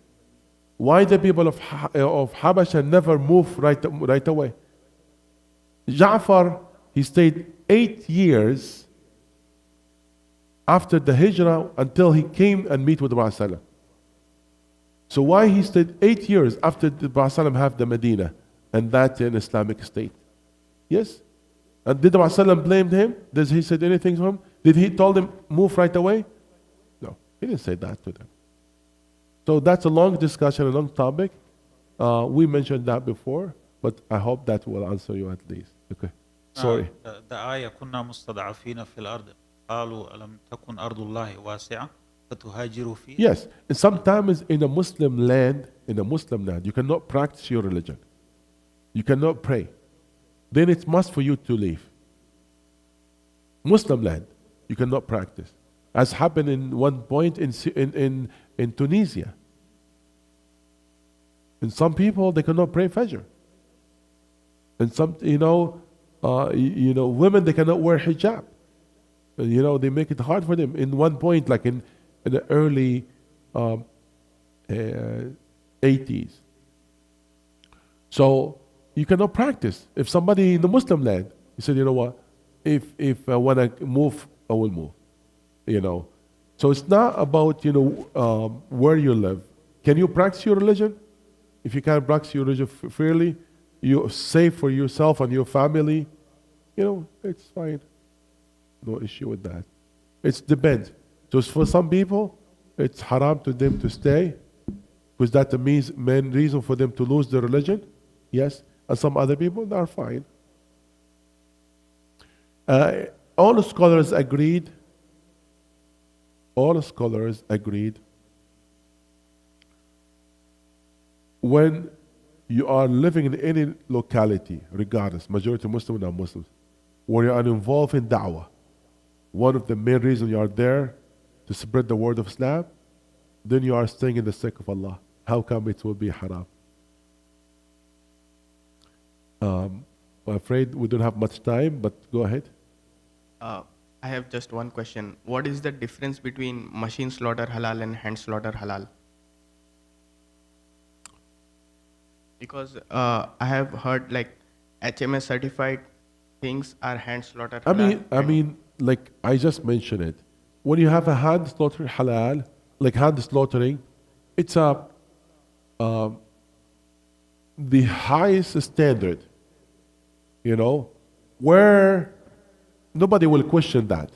why the people of Habasha never move right away? Ja'far, he stayed 8 years after the hijrah until he came and meet with the Prophet. So why he stayed 8 years after the Prophet have the Medina and that in Islamic state? Yes? And did the Prophet blame him? Did he say anything to him? Did he tell them move right away? No, he didn't say that to them. So that's a long discussion, a long topic. We mentioned that before, but I hope that will answer you at least. Okay. Sorry. آية كنا مستضعفين في الأرض قالوا ألم تكن أرض الله واسعة فتهاجروا فيها. Yes, and sometimes in a Muslim land, you cannot practice your religion. You cannot pray. Then it's must for you to leave. Muslim land, you cannot practice. As happened in one point in Tunisia. And some people, they cannot pray Fajr. And some, women, they cannot wear hijab. They make it hard for them. In one point, like in the early 80s. So you cannot practice. If somebody in the Muslim land, he said, you know what, if I want to move, I will move. So it's not about, where you live. Can you practice your religion? If you can't practice your religion freely, you're safe for yourself and your family, it's fine. No issue with that. It depends. So for some people, it's haram to them to stay, because that's the main reason for them to lose their religion. Yes. And some other people, they are fine. All scholars agreed when you are living in any locality, regardless, majority Muslim or non-Muslims, where you are involved in da'wah, one of the main reasons you are there to spread the word of Islam, then you are staying in the sake of Allah. How come it will be haram? I'm afraid we don't have much time, but go ahead. I have just one question. What is the difference between machine slaughter halal and hand slaughter halal? Because I have heard like HMS certified things are hand slaughter halal. I mean, like I just mentioned it. When you have a hand slaughter halal, like hand slaughtering, it's the highest standard, where nobody will question that.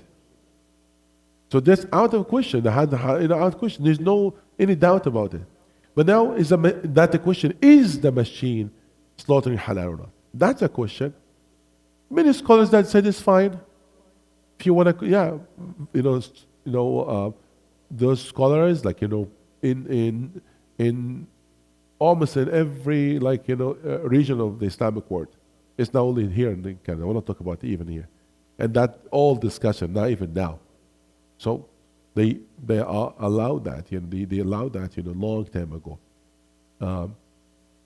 So that's out of question. Out of question. There's no any doubt about it. But now that the question is the machine slaughtering halal or not? That's a question. Many scholars that said it's fine. If you want to, those scholars, like in almost in every region of the Islamic world. It's not only here in Canada. I want to talk about it even here, and that all discussion, not even now. So they are allowed that, they allowed that long time ago.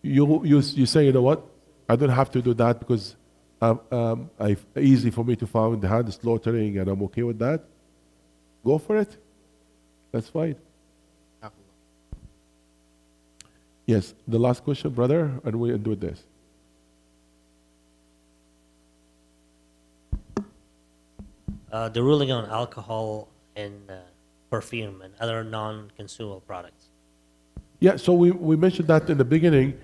you say, you know what, I don't have to do that because it's easy for me to find the hand slaughtering and I'm okay with that. Go for it. That's fine. Yes, the last question, brother, and we end with this. The ruling on alcohol and perfume and other non-consumable products. Yeah, so we mentioned that in the beginning.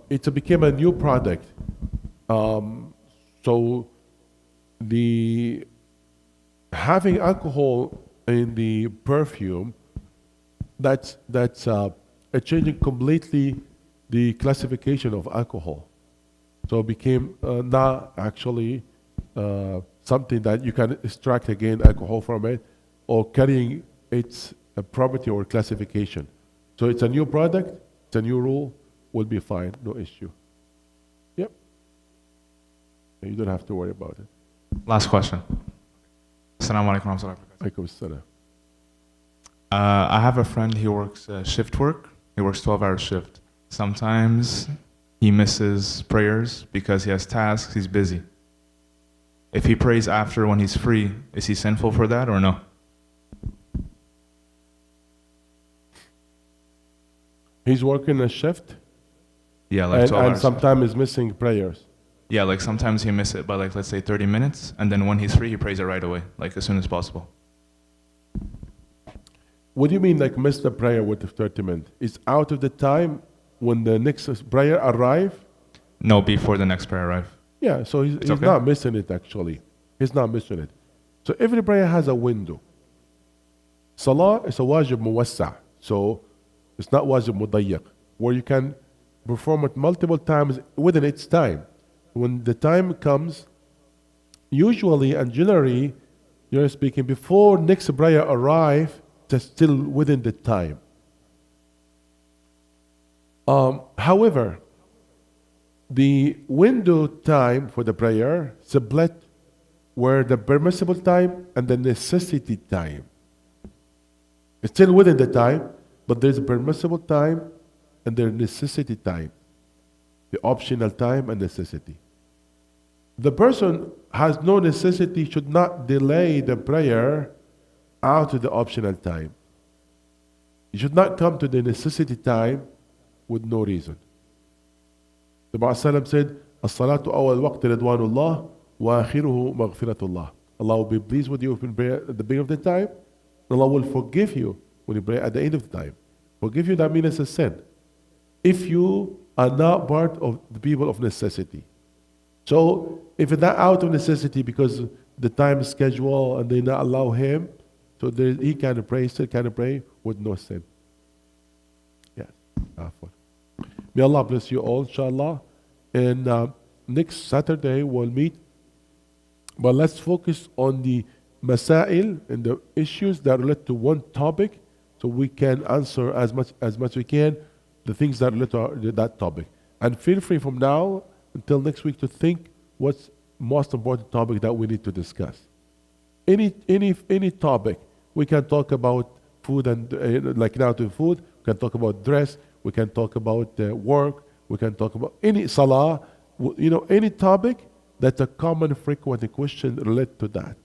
It became a new product. So the having alcohol in the perfume, that's changing completely the classification of alcohol. So it became not actually something that you can extract again alcohol from it or carrying its property or classification. So it's a new product, it's a new rule, will be fine, no issue. Yep. You don't have to worry about it. Last question. Assalamu alaikum warahmatullahi wabarakatuh. Alaikum assalam. I have a friend, he works shift work. He works 12-hour shift. Sometimes he misses prayers because he has tasks, he's busy. If he prays after when he's free, is he sinful for that or no? He's working a shift? Yeah, like 12 hours. And sometimes he's missing prayers. Yeah, like sometimes he miss it by like, let's say 30 minutes, and then when he's free, he prays it right away, like as soon as possible. What do you mean like miss the prayer with the 30 minutes? It's out of the time when the next prayer arrive? No, before the next prayer arrive. Yeah, so he's okay? not missing it actually. He's not missing it. So every prayer has a window. Salah is a wajib muwassa. So it's not wajib mudayyiq, where you can perform it multiple times within its time. When the time comes, usually and generally, you're speaking before next prayer arrive, it's still within the time. However, the window time for the prayer split where the permissible time and the necessity time. It's still within the time, but there's a permissible time and there's necessity time. The optional time and necessity. The person has no necessity should not delay the prayer out of the optional time. You should not come to the necessity time with no reason. The Prophet said, "As-salatu awwal waqti ridwanullah wa akhiruhu maghfiratullah." Allah will be pleased with you if you pray at the beginning of the time, and Allah will forgive you when you pray at the end of the time. Forgive you, that means it's a sin. If you are not part of the people of necessity. So if it's not out of necessity because the time is scheduled and they not allow him, so he can pray, still can pray with no sin. Yes. May Allah bless you all, inshallah. And next Saturday we'll meet. But let's focus on the masail and the issues that relate to one topic so we can answer as much we can the things that relate to that topic. And feel free from now until next week to think what's most important topic that we need to discuss. Any topic. We can talk about food and like now to food. We can talk about dress. We can talk about work. We can talk about any salah. Any topic that's a common frequent question related to that.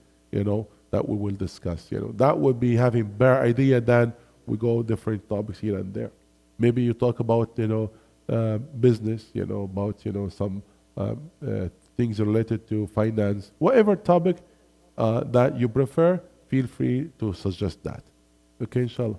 That we will discuss. That would be having better idea than we go different topics here and there. Maybe you talk about business. About some things related to finance. Whatever topic that you prefer, feel free to suggest that. Okay, inshallah.